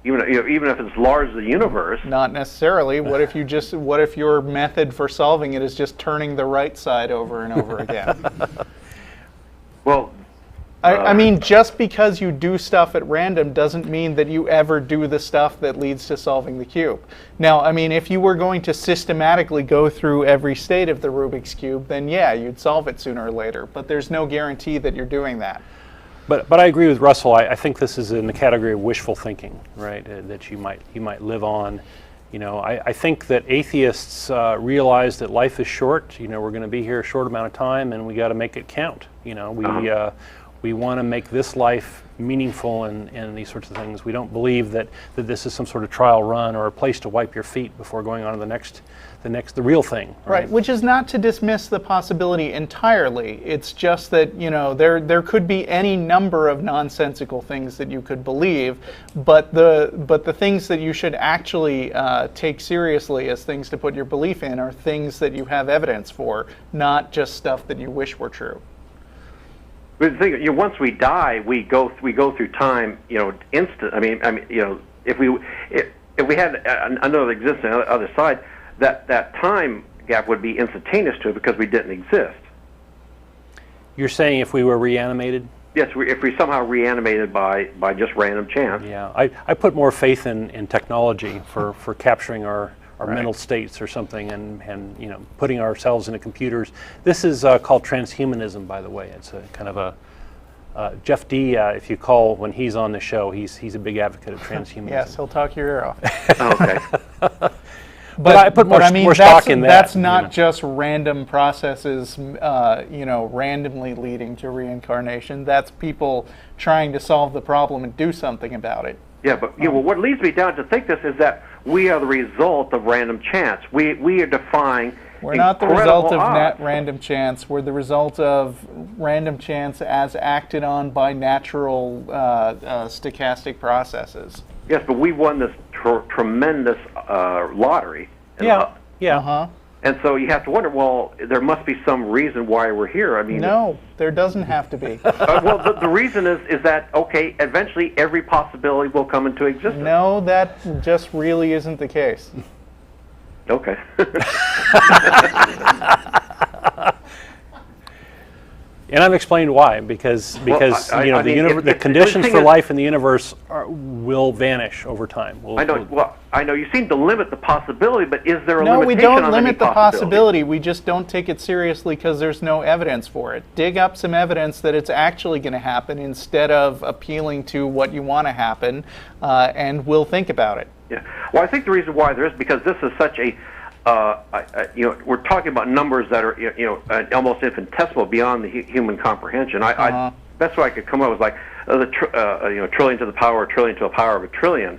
Speaker 5: even if it's large as the universe.
Speaker 2: Not necessarily. What if your method for solving it is just turning the right side over and over again?
Speaker 5: Well,
Speaker 2: I mean, just because you do stuff at random doesn't mean that you ever do the stuff that leads to solving the cube. Now, I mean, if you were going to systematically go through every state of the Rubik's Cube, then yeah, you'd solve it sooner or later. But there's no guarantee that you're doing that.
Speaker 3: But I agree with Russell. I think this is in the category of wishful thinking, right? That you might live on. I think that atheists realize that life is short. We're going to be here a short amount of time, and we got to make it count. We want to make this life meaningful and these sorts of things. We don't believe that this is some sort of trial run or a place to wipe your feet before going on to the real thing.
Speaker 2: Right, which is not to dismiss the possibility entirely. It's just that, there could be any number of nonsensical things that you could believe, but the things that you should actually take seriously as things to put your belief in are things that you have evidence for, not just stuff that you wish were true.
Speaker 5: but the thing, once we die, we go through time, instant. I mean, if we had another existence on the other side, that time gap would be instantaneous to it because we didn't exist.
Speaker 3: You're saying if we were reanimated?
Speaker 5: Yes, if we somehow reanimated by just random chance.
Speaker 3: Yeah, I put more faith in technology for capturing our mental states or something, and putting ourselves into computers. This is called transhumanism, by the way. It's a kind of a Jeff D. If you call when he's on the show, he's a big advocate of transhumanism.
Speaker 2: Yes, he'll talk your ear off.
Speaker 5: Okay.
Speaker 3: But I put more stock in that.
Speaker 2: That's not just random processes, randomly leading to reincarnation. That's people trying to solve the problem and do something about it.
Speaker 5: Yeah, but well, what leads me down to think this is that we are the result of random chance. We are defying.
Speaker 2: We're not the result of
Speaker 5: odds.
Speaker 2: random chance. We're the result of random chance as acted on by natural stochastic processes.
Speaker 5: Yes, but we won this tremendous lottery.
Speaker 2: Uh-huh.
Speaker 5: And so you have to wonder, well, there must be some reason why we're here. I mean,
Speaker 2: No, there doesn't have to be.
Speaker 5: well, the reason is that, okay, eventually every possibility will come into existence.
Speaker 2: No, that just really isn't the case.
Speaker 3: And I've explained why, because the conditions for life in the universe will vanish over time.
Speaker 5: I know you seem to limit the possibility, but is there a limitation
Speaker 2: No,
Speaker 5: on
Speaker 2: we don't
Speaker 5: any
Speaker 2: limit the possibility. We just don't take it seriously because there's no evidence for it. Dig up some evidence that it's actually going to happen instead of appealing to what you want to happen, and we'll think about it.
Speaker 5: Yeah. Well, I think the reason why there is because this is such a we're talking about numbers that are almost infinitesimal beyond the human comprehension. Best way I could come up with like trillion to the power, trillion to the power of a trillion,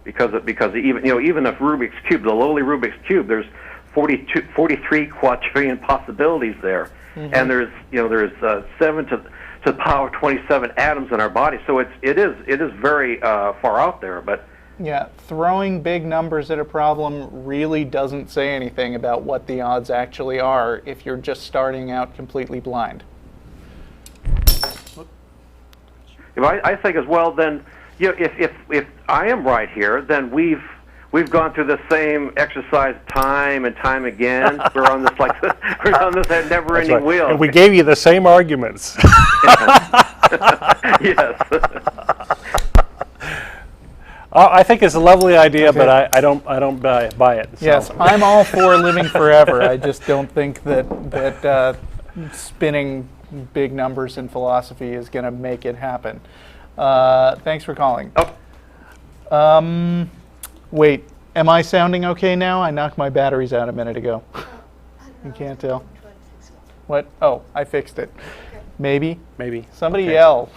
Speaker 5: because even if Rubik's cube, the lowly Rubik's cube, there's 43 quadrillion possibilities there, and there's 7 to the power 27 atoms in our body. So it is very far out there, but.
Speaker 2: Yeah, throwing big numbers at a problem really doesn't say anything about what the odds actually are if you're just starting out completely blind.
Speaker 5: I think as well, then, if I am right here, then we've gone through the same exercise time and time again. We're on this never-ending wheel.
Speaker 3: And we gave you the same arguments.
Speaker 5: Yes.
Speaker 3: I think it's a lovely idea, okay. But I don't buy it. So.
Speaker 2: Yes, I'm all for living forever. I just don't think that spinning big numbers in philosophy is going to make it happen. Thanks for calling.
Speaker 5: Oh.
Speaker 2: Wait, am I sounding okay now? I knocked my batteries out a minute ago. You can't tell. What? Oh, I fixed it. Maybe. Somebody yell.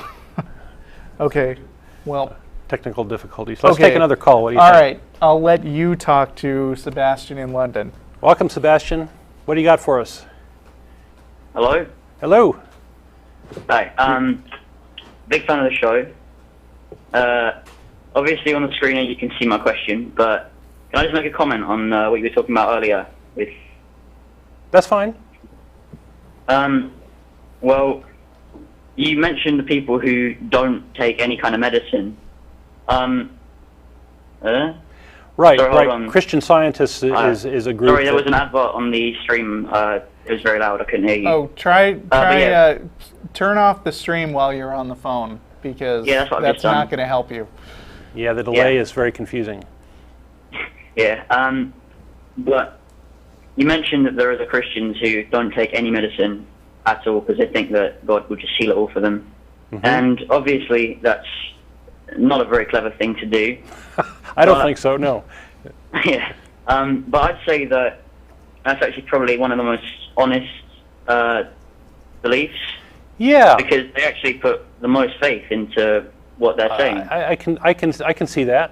Speaker 2: Okay. Well.
Speaker 3: Technical difficulties. Let's take another call. What do you
Speaker 2: think?
Speaker 3: All
Speaker 2: right. I'll let you talk to Sebastian in London.
Speaker 3: Welcome, Sebastian. What do you got for us?
Speaker 6: Hello.
Speaker 3: Hello.
Speaker 6: Hi. Big fan of the show. Obviously, on the screen you can see my question, but can I just make a comment on what you were talking about earlier?
Speaker 3: That's fine.
Speaker 6: Well, you mentioned the people who don't take any kind of medicine.
Speaker 3: Right. Christian Scientists is a group.
Speaker 6: Sorry, there was an advert on the stream. It was very loud. I couldn't hear you.
Speaker 2: Oh, try turn off the stream while you're on the phone, because that's not going to help you.
Speaker 3: Yeah, the delay is very confusing.
Speaker 6: Yeah. But you mentioned that there are the Christians who don't take any medicine at all because they think that God will just heal it all for them. And obviously that's not a very clever thing to do.
Speaker 3: I don't think so, no.
Speaker 6: Yeah. But I'd say that that's actually probably one of the most honest beliefs.
Speaker 3: Yeah.
Speaker 6: Because they actually put the most faith into what they're saying.
Speaker 3: I can see that.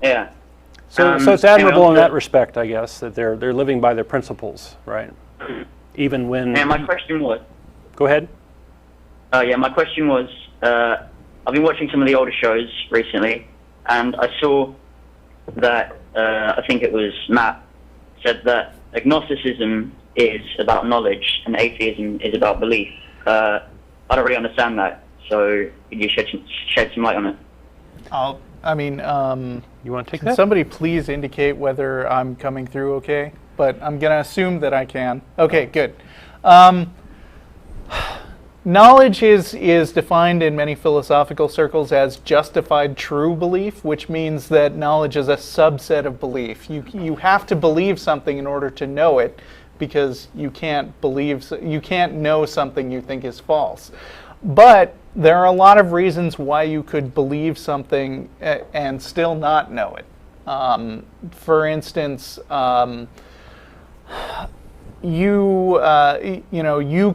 Speaker 6: Yeah.
Speaker 3: So it's admirable in that respect, I guess, that they're living by their principles, right? Even when.
Speaker 6: And my question was.
Speaker 3: Go ahead.
Speaker 6: My question was. I've been watching some of the older shows recently, and I saw that I think it was Matt said that agnosticism is about knowledge and atheism is about belief. I don't really understand that, so could you shed some light on it?
Speaker 3: You want to take that?
Speaker 2: Can somebody please indicate whether I'm coming through okay? But I'm going to assume that I can. Okay, good. Knowledge is defined in many philosophical circles as justified true belief, which means that knowledge is a subset of belief. You have to believe something in order to know it, because you can't know something you think is false. But there are a lot of reasons why you could believe something and still not know it. For instance, you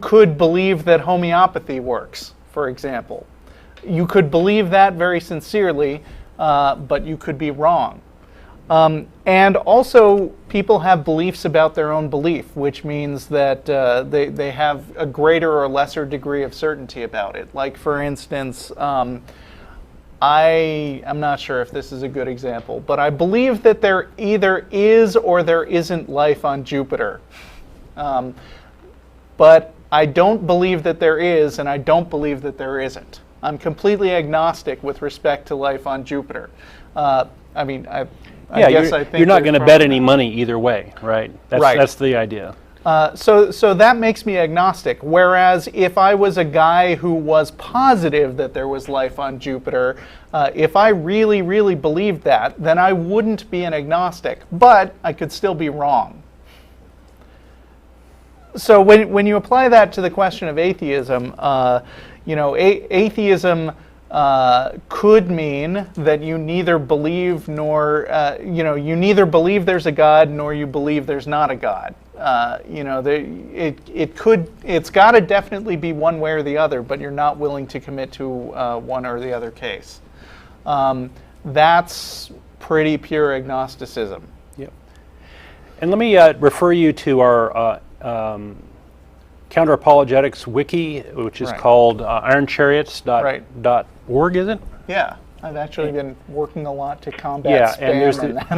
Speaker 2: could believe that homeopathy works, for example. You could believe that very sincerely, but you could be wrong. And also, people have beliefs about their own belief, which means that they have a greater or lesser degree of certainty about it. Like, for instance, I'm not sure if this is a good example, but I believe that there either is or there isn't life on Jupiter. But I don't believe that there is, and I don't believe that there isn't. I'm completely agnostic with respect to life on Jupiter. I guess I think
Speaker 3: you're not going to bet any money either way, right? That's the idea.
Speaker 2: So that makes me agnostic. Whereas if I was a guy who was positive that there was life on Jupiter, if I really, really believed that, then I wouldn't be an agnostic. But I could still be wrong. So when you apply that to the question of atheism, atheism could mean that you neither believe nor you neither believe there's a God nor you believe there's not a God. It's got to definitely be one way or the other, but you're not willing to commit to one or the other case. That's pretty pure agnosticism.
Speaker 3: Yep. And let me refer you to our Counter-Apologetics wiki, which is called ironchariots.org, is it?
Speaker 2: Yeah, I've actually been working a lot to combat spam.
Speaker 3: And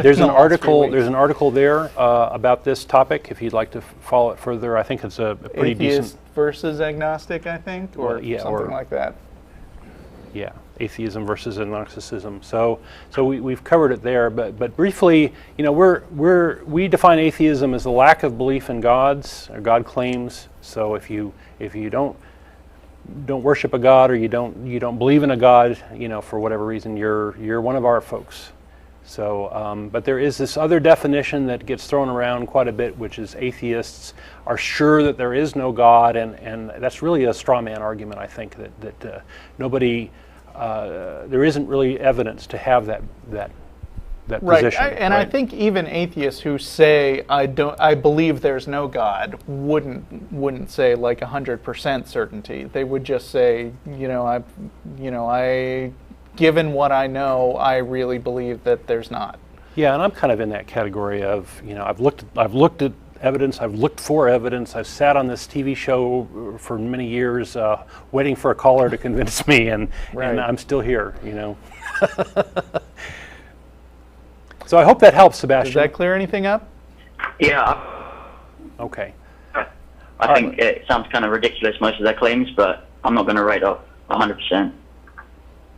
Speaker 3: there's an article. There's an article there about this topic. If you'd like to follow it further, I think it's a pretty
Speaker 2: Atheist
Speaker 3: decent
Speaker 2: versus agnostic, I think, or something like that.
Speaker 3: Yeah, atheism versus agnosticism. So we've covered it there, but briefly, we define atheism as the lack of belief in gods or God claims. So if you don't worship a god or you don't believe in a god, for whatever reason, you're one of our folks. So, but there is this other definition that gets thrown around quite a bit, which is atheists are sure that there is no God, and that's really a straw man argument. I think that nobody, there isn't really evidence to have that position.
Speaker 2: And I think even atheists who say I believe there's no God wouldn't say like 100% certainty. They would just say, given what I know, I really believe that there's not.
Speaker 3: Yeah, and I'm kind of in that category of, I've looked at evidence, I've looked for evidence, I've sat on this TV show for many years, waiting for a caller to convince me, and I'm still here, So I hope that helps, Sebastian.
Speaker 2: Does that clear anything up?
Speaker 6: Yeah.
Speaker 3: Okay.
Speaker 6: I think it sounds kind of ridiculous, most of their claims, but I'm not going to write off 100%.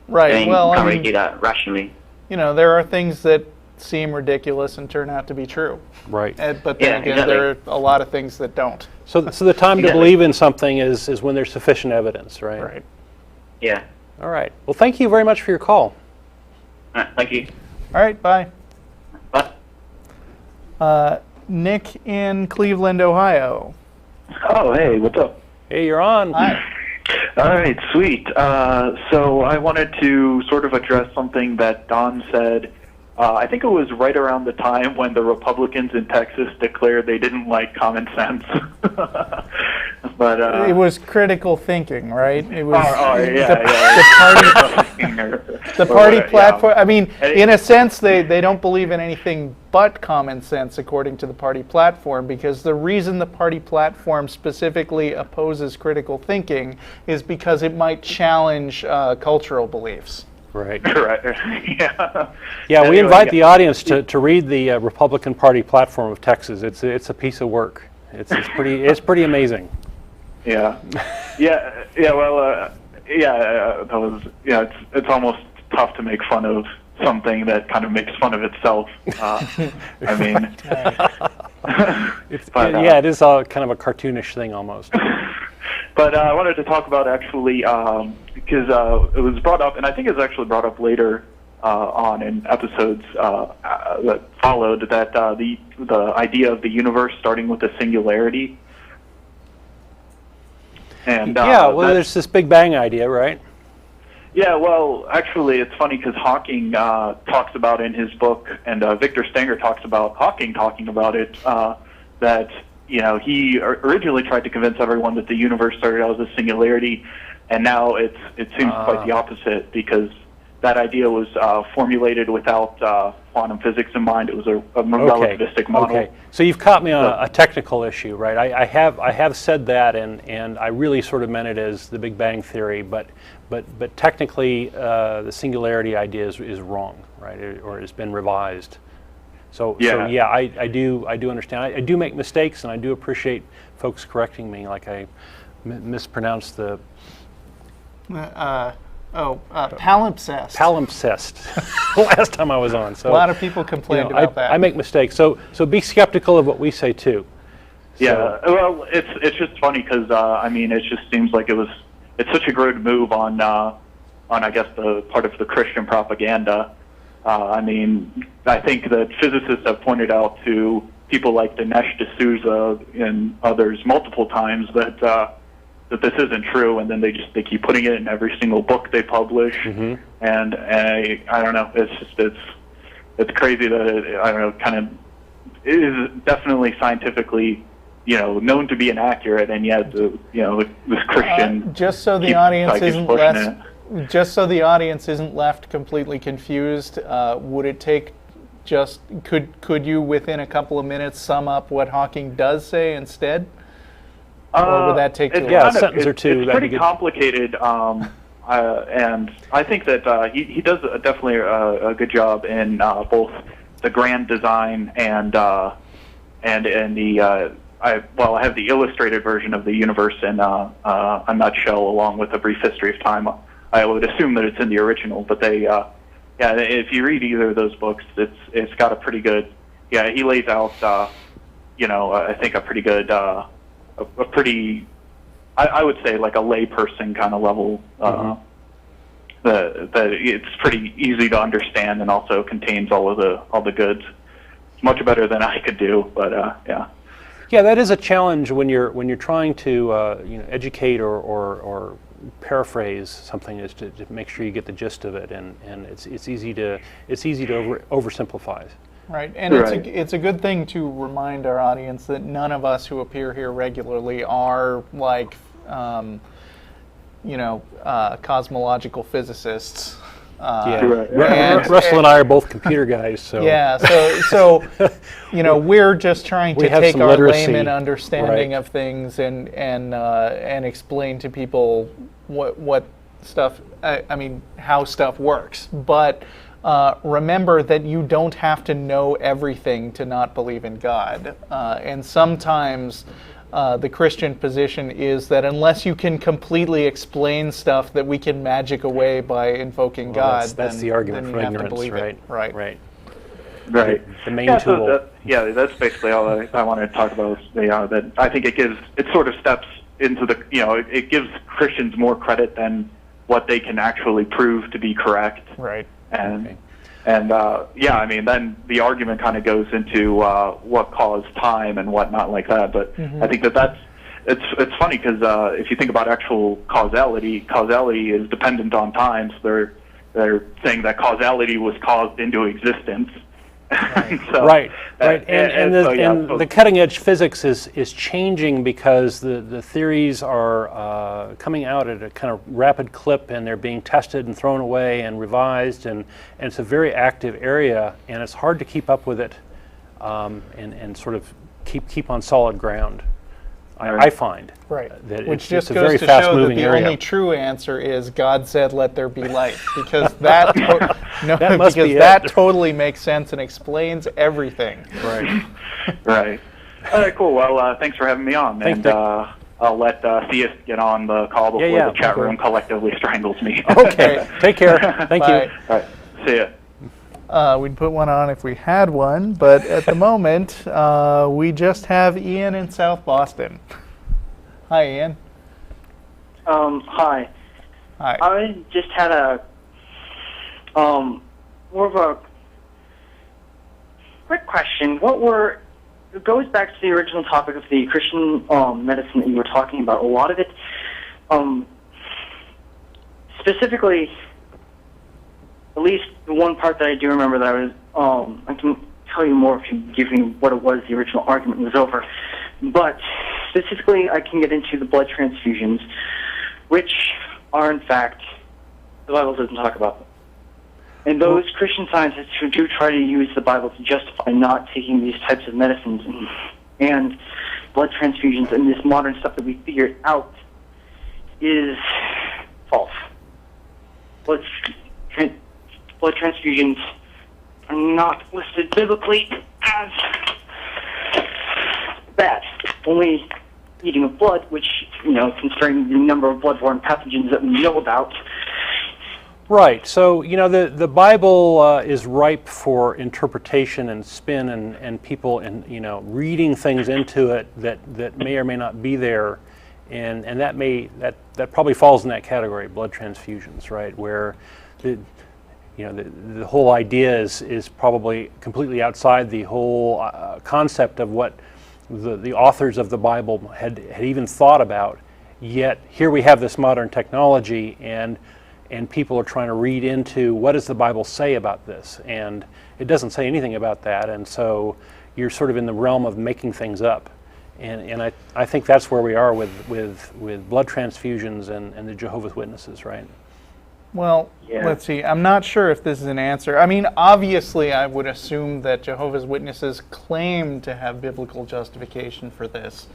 Speaker 2: Right. Well,
Speaker 6: can't really do that rationally.
Speaker 2: There are things that seem ridiculous and turn out to be true.
Speaker 3: Right.
Speaker 2: But then again, there are a lot of things that don't.
Speaker 3: So the time to believe in something is when there's sufficient evidence, right?
Speaker 2: Right.
Speaker 6: Yeah.
Speaker 3: All right. Well, thank you very much for your call.
Speaker 6: All right, thank you.
Speaker 2: All right. Bye.
Speaker 6: Bye.
Speaker 2: Nick in Cleveland, Ohio.
Speaker 7: Oh, hey, what's up?
Speaker 3: Hey, you're on.
Speaker 2: Hi.
Speaker 7: All right, sweet. So I wanted to sort of address something that Don said. I think it was right around the time when the Republicans in Texas declared they didn't like common sense. But
Speaker 2: it was critical thinking, right? It was the party platform. I mean, in a sense, they don't believe in anything but common sense, according to the party platform, because the reason the party platform specifically opposes critical thinking is because it might challenge cultural beliefs.
Speaker 3: Right.
Speaker 7: Correct.
Speaker 3: Yeah. Anyway, we invite the audience to read the Republican Party platform of Texas. It's a piece of work. It's pretty amazing.
Speaker 7: Yeah. Well, that was. Yeah, it's almost tough to make fun of something that kind of makes fun of itself. I mean,
Speaker 3: it is a kind of a cartoonish thing almost.
Speaker 7: But I wanted to talk about actually because it was brought up, and I think it was actually brought up later on in episodes that followed, that the idea of the universe starting with a singularity. And
Speaker 3: there's this Big Bang idea, right?
Speaker 7: Yeah, well, actually, it's funny because Hawking talks about in his book, and Victor Stenger talks about Hawking talking about it, that he originally tried to convince everyone that the universe started out as a singularity, and now it seems quite the opposite, because that idea was formulated without quantum physics in mind. It was a relativistic model.
Speaker 3: Okay, so you've caught me on a technical issue, right? I have said that, and I really sort of meant it as the Big Bang theory, but technically the singularity idea is wrong, right? Or has been revised. So I do understand. I do make mistakes, and I do appreciate folks correcting me. Like I mispronounced the
Speaker 2: palimpsest.
Speaker 3: Palimpsest. Last time I was on. So
Speaker 2: a lot of people complained about that.
Speaker 3: I make mistakes. So be skeptical of what we say too.
Speaker 7: Yeah, well, it's just funny because I mean, it just seems like it's such a good move on I guess the part of the Christian propaganda. I mean, I think that physicists have pointed out to people like Dinesh D'Souza and others multiple times that that this isn't true, and then they keep putting it in every single book they publish. And I don't know, it's crazy that I don't know, kind of it is definitely scientifically, you know, known to be inaccurate, and yet you know, this Christian
Speaker 2: just so the audience isn't left completely confused, would it take could you within a couple of minutes sum up what Hawking does say instead? Or would that take too long?
Speaker 3: Yeah, a sentence or two.
Speaker 7: It's pretty complicated, and I think that he does definitely a good job in both the grand design and the I have the illustrated version of the universe in a nutshell, along with a brief history of time. I would assume that it's in the original, but if you read either of those books, it's got a pretty good. Yeah, he lays out, you know, I think a pretty good, a pretty, I would say like a layperson kind of level. That it's pretty easy to understand and also contains all the goods. It's much better than I could do, but yeah.
Speaker 3: Yeah, that is a challenge when you're trying to you know, educate or paraphrase something, is to make sure you get the gist of it, and it's easy to oversimplify.
Speaker 2: Right, and it's a good thing to remind our audience that none of us who appear here regularly are like you know, cosmological physicists.
Speaker 3: Russell and I are both computer guys, so
Speaker 2: yeah. So you know, we're just trying to take our layman understanding of things and explain to people what stuff. I mean, how stuff works. But remember that you don't have to know everything to not believe in God. And sometimes the Christian position is that unless you can completely explain stuff that we can magic away by invoking God,
Speaker 3: that's the argument for ignorance,
Speaker 2: right?
Speaker 3: Right. The main tool.
Speaker 7: That's basically all I wanted to talk about. That I think it sort of steps into the, you know, it gives Christians more credit than what they can actually prove to be correct.
Speaker 2: Right.
Speaker 7: And yeah, I mean, then the argument kind of goes into what caused time and whatnot like that. But I think it's funny because if you think about actual causality is dependent on time. So they're saying that causality was caused into existence.
Speaker 3: Right. And the cutting edge physics is changing because the theories are coming out at a kind of rapid clip, and they're being tested and thrown away and revised, and it's a very active area, and it's hard to keep up with it and sort of keep on solid ground. I find that
Speaker 2: which
Speaker 3: it's
Speaker 2: just
Speaker 3: a
Speaker 2: goes
Speaker 3: very
Speaker 2: to
Speaker 3: fast
Speaker 2: show that
Speaker 3: moving
Speaker 2: the
Speaker 3: area.
Speaker 2: only true answer is God said, "Let there be light," because that totally makes sense and explains everything.
Speaker 7: Right. Right. All right. Cool. Well, thanks for having me on, I'll let Theist get on the call before the chat room collectively strangles me.
Speaker 3: Okay. Take care. Thank you.
Speaker 7: All right. See ya.
Speaker 2: We'd put one on if we had one, but at the moment, we just have Ian in South Boston. Hi, Ian.
Speaker 8: Hi.
Speaker 2: Hi.
Speaker 8: I just had a more of a quick question. It goes back to the original topic of the Christian medicine that you were talking about. A lot of it, specifically, at least the one part that I do remember that I was, I can tell you more if you give me what it was, the original argument was over. But specifically, I can get into the blood transfusions, which are, in fact, the Bible doesn't talk about them. And those Christian scientists who do try to use the Bible to justify not taking these types of medicines and blood transfusions and this modern stuff that we figured out is false. Blood transfusions are not listed biblically as bad. Only eating of blood, which, you know, considering the number of bloodborne pathogens that we know about,
Speaker 3: Right. So, the Bible is ripe for interpretation and spin and people reading things into it that may or may not be there, and that probably falls in that category, blood transfusions, right? Where the whole idea is probably completely outside the whole concept of what the authors of the Bible had even thought about. Yet here we have this modern technology, and people are trying to read into what does the Bible say about this, and it doesn't say anything about that, and so you're sort of in the realm of making things up, and I think that's where we are with blood transfusions and the Jehovah's Witnesses, right?
Speaker 2: Well, let's see. I'm not sure if this is an answer. I mean, obviously, I would assume that Jehovah's Witnesses claim to have biblical justification for this.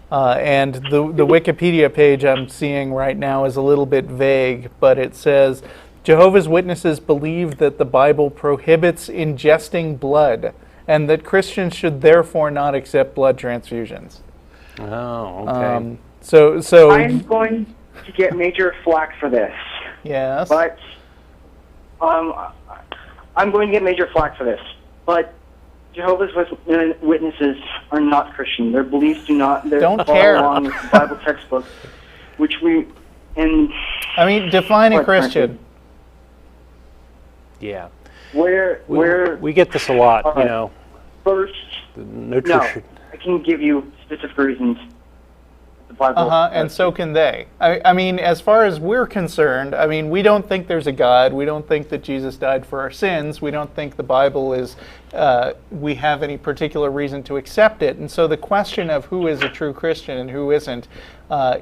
Speaker 2: And the Wikipedia page I'm seeing right now is a little bit vague, but it says, Jehovah's Witnesses believe that the Bible prohibits ingesting blood, and that Christians should therefore not accept blood transfusions.
Speaker 3: Oh, okay.
Speaker 2: So
Speaker 8: I'm going to get major flack for this.
Speaker 2: Yes.
Speaker 8: But I'm going to get major flack for this. But Jehovah's Witnesses are not Christian. Their beliefs do not.
Speaker 2: Don't care.
Speaker 8: Along with the Bible textbook, which
Speaker 2: define a Christian.
Speaker 3: Yeah.
Speaker 8: Where
Speaker 3: we get this a lot,
Speaker 8: First,
Speaker 3: nutrition.
Speaker 8: I can give you specific reasons. The Bible.
Speaker 2: And so can they. I mean, as far as we're concerned, I mean, we don't think there's a God. We don't think that Jesus died for our sins. We don't think the Bible is, we have any particular reason to accept it. And so the question of who is a true Christian and who isn't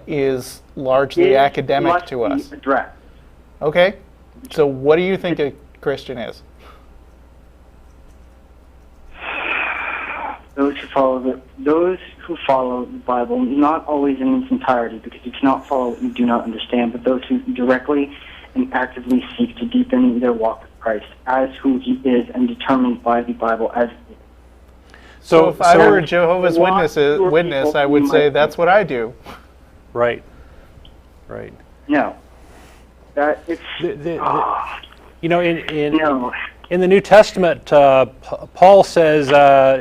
Speaker 2: is largely academic to us.
Speaker 8: Be addressed.
Speaker 2: Okay. So what do you think a Christian is?
Speaker 8: Those who follow the Bible, not always in its entirety, because you cannot follow what you do not understand, but those who directly and actively seek to deepen their walk with Christ as who He is and determined by the Bible as He is.
Speaker 2: So if I were a Jehovah's Witness, I would say that's what I do.
Speaker 3: Right. Right.
Speaker 8: No. That it's
Speaker 3: no. In the New Testament, Paul says,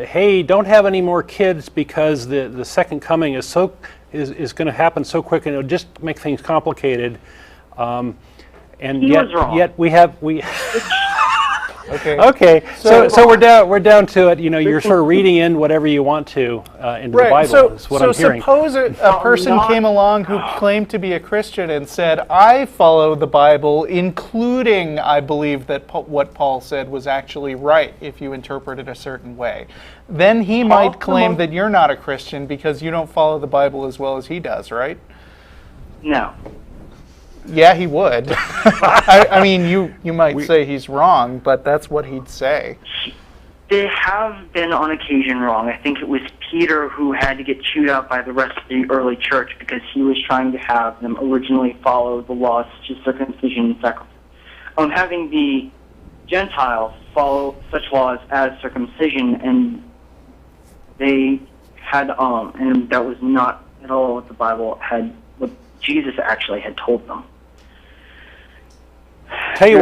Speaker 3: "Hey, don't have any more kids because the second coming is going to happen so quick, and it'll just make things complicated." And yet we have. Okay. So we're down to it. You're sort of reading in whatever you want to into the Bible. Is what I'm hearing.
Speaker 2: Suppose a person came along who claimed to be a Christian and said, "I follow the Bible, including I believe that what Paul said was actually right if you interpret it a certain way." Then he might claim that you're not a Christian because you don't follow the Bible as well as he does, right?
Speaker 8: No.
Speaker 2: Yeah, he would. I mean, you might say he's wrong, but that's what he'd say.
Speaker 8: They have been on occasion wrong. I think it was Peter who had to get chewed out by the rest of the early church because he was trying to have them originally follow the laws such as circumcision and sacrifice. Having the Gentiles follow such laws as circumcision, and they had, and that was not at all what the Bible had, what Jesus actually had told them.
Speaker 3: Tell you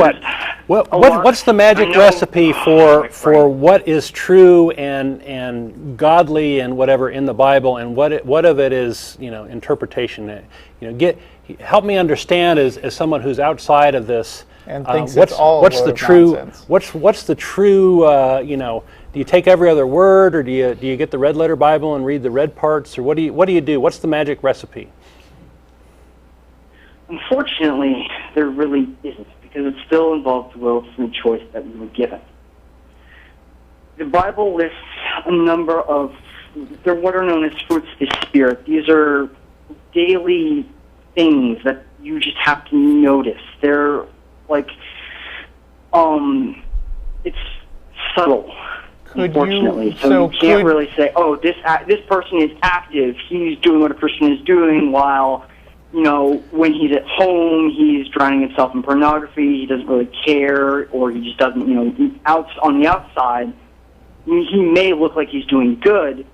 Speaker 3: what's the magic recipe for what is true and godly and whatever in the Bible, and what of it is interpretation? Help me understand as someone who's outside of this.
Speaker 2: And thinks what's the
Speaker 3: true
Speaker 2: nonsense.
Speaker 3: What's the true do you take every other word, or do you get the red letter Bible and read the red parts, or what do you do? What's the magic recipe?
Speaker 8: Unfortunately, there really isn't, because it still involves the will free choice that we were given. The Bible lists a number of, they're what are known as fruits of the Spirit. These are daily things that you just have to notice. They're like, it's subtle, unfortunately. So you can't really say, oh, this person is active. He's doing what a Christian is doing, while when he's at home, he's drowning himself in pornography. He doesn't really care, or he just doesn't, on the outside, he may look like he's doing good,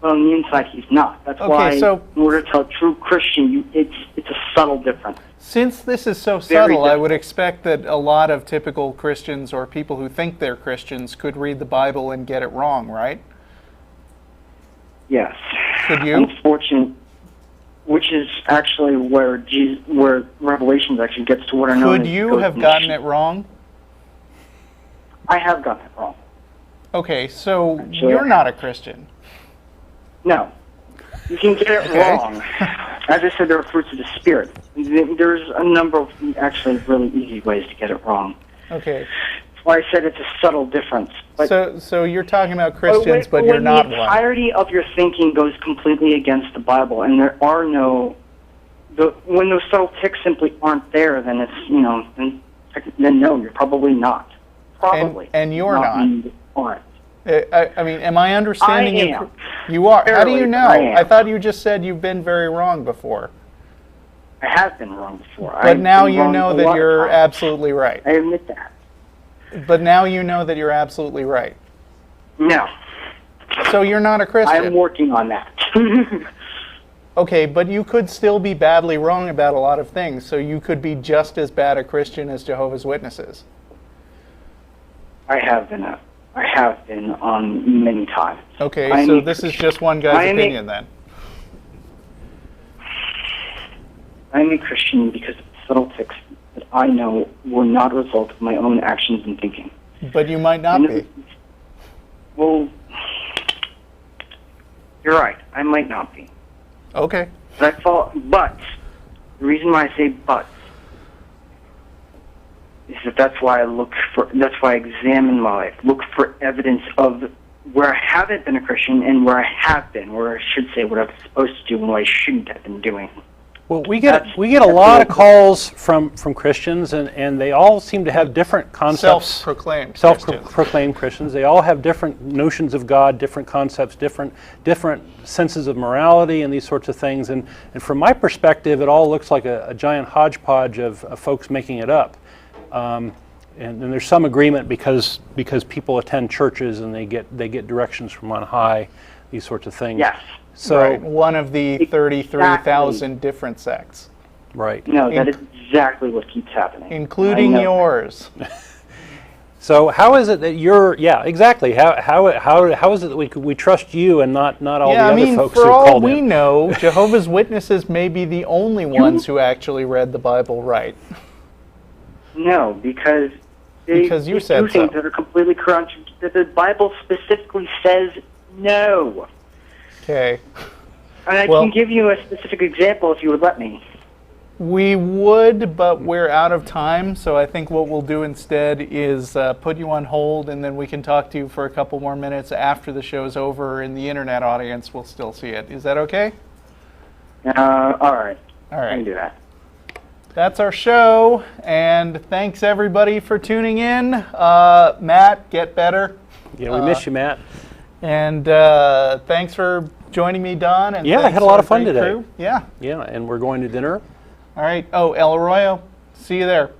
Speaker 8: but on the inside he's not. That's why, in order to tell a true Christian, it's a subtle difference.
Speaker 2: Since this is so
Speaker 8: Very
Speaker 2: subtle, I
Speaker 8: different.
Speaker 2: would expect that a lot of typical Christians or people who think they're Christians could read the Bible and get it wrong, right?
Speaker 8: Yes.
Speaker 2: Could you?
Speaker 8: Unfortunately, which is actually where where Revelations actually gets to what I know.
Speaker 2: Could you have gotten it wrong?
Speaker 8: I have gotten it wrong.
Speaker 2: Okay, so you're not a Christian.
Speaker 8: No. You can get it wrong. As I said, there are fruits of the Spirit. There's a number of actually really easy ways to get it wrong.
Speaker 2: Okay.
Speaker 8: That's why I said it's a subtle difference. But
Speaker 2: so you're talking about Christians, but you're not one.
Speaker 8: When the entirety of your thinking goes completely against the Bible, and there are no... when those subtle ticks simply aren't there, then it's, then no, you're probably not. Probably.
Speaker 2: And you're not.
Speaker 8: You aren't.
Speaker 2: I mean, am I understanding
Speaker 8: I
Speaker 2: you?
Speaker 8: am.
Speaker 2: You are. How do you know?
Speaker 8: I am.
Speaker 2: I thought you just said you've been very wrong before.
Speaker 8: I have been wrong before.
Speaker 2: But now you know that you're absolutely right.
Speaker 8: I admit that.
Speaker 2: But now you know that you're absolutely right.
Speaker 8: No.
Speaker 2: So you're not a Christian.
Speaker 8: I'm working on that.
Speaker 2: Okay, but you could still be badly wrong about a lot of things, so you could be just as bad a Christian as Jehovah's Witnesses.
Speaker 8: I have been on many times.
Speaker 2: Okay, so this is just one guy's opinion then.
Speaker 8: I'm a Christian because of the subtle ticks that I know were not a result of my own actions and thinking.
Speaker 2: But you might not be.
Speaker 8: Well, you're right. I might not be.
Speaker 2: Okay.
Speaker 8: But the reason why I say but is that's why I examine my life, look for evidence of where I haven't been a Christian and where I have been, where I should say what I was supposed to do and what I shouldn't have been doing.
Speaker 3: Well, we get a lot of calls from Christians, and they all seem to have different concepts. Self-proclaimed Christians. They all have different notions of God, different concepts, different senses of morality, and these sorts of things. And from my perspective, it all looks like a giant hodgepodge of folks making it up. And there's some agreement because people attend churches and they get directions from on high, these sorts of things.
Speaker 8: Yes.
Speaker 2: So right. One of the 33,000 different sects.
Speaker 3: Right.
Speaker 8: No, that is exactly what keeps happening.
Speaker 2: Including yours.
Speaker 3: So how is it that you're? Yeah, exactly. How is it that we trust you and not all the other folks who called in?
Speaker 2: For all we know, Jehovah's Witnesses may be the only ones who actually read the Bible right.
Speaker 8: No, because
Speaker 2: you said
Speaker 8: do things that are completely contradictory. That the Bible specifically says no.
Speaker 2: Okay.
Speaker 8: And I can give you a specific example if you would let me.
Speaker 2: We would, but we're out of time, so I think what we'll do instead is put you on hold, and then we can talk to you for a couple more minutes after the show's over, and the internet audience will still see it. Is that okay?
Speaker 8: All right.
Speaker 2: All right.
Speaker 8: I can do that.
Speaker 2: That's our show, and thanks everybody for tuning in. Matt, get better.
Speaker 3: Yeah, we miss you, Matt.
Speaker 2: And thanks for joining me, Don. And
Speaker 3: I had a lot of fun today.
Speaker 2: Crew. Yeah.
Speaker 3: Yeah, and we're going to dinner.
Speaker 2: All right. Oh, El Arroyo. See you there.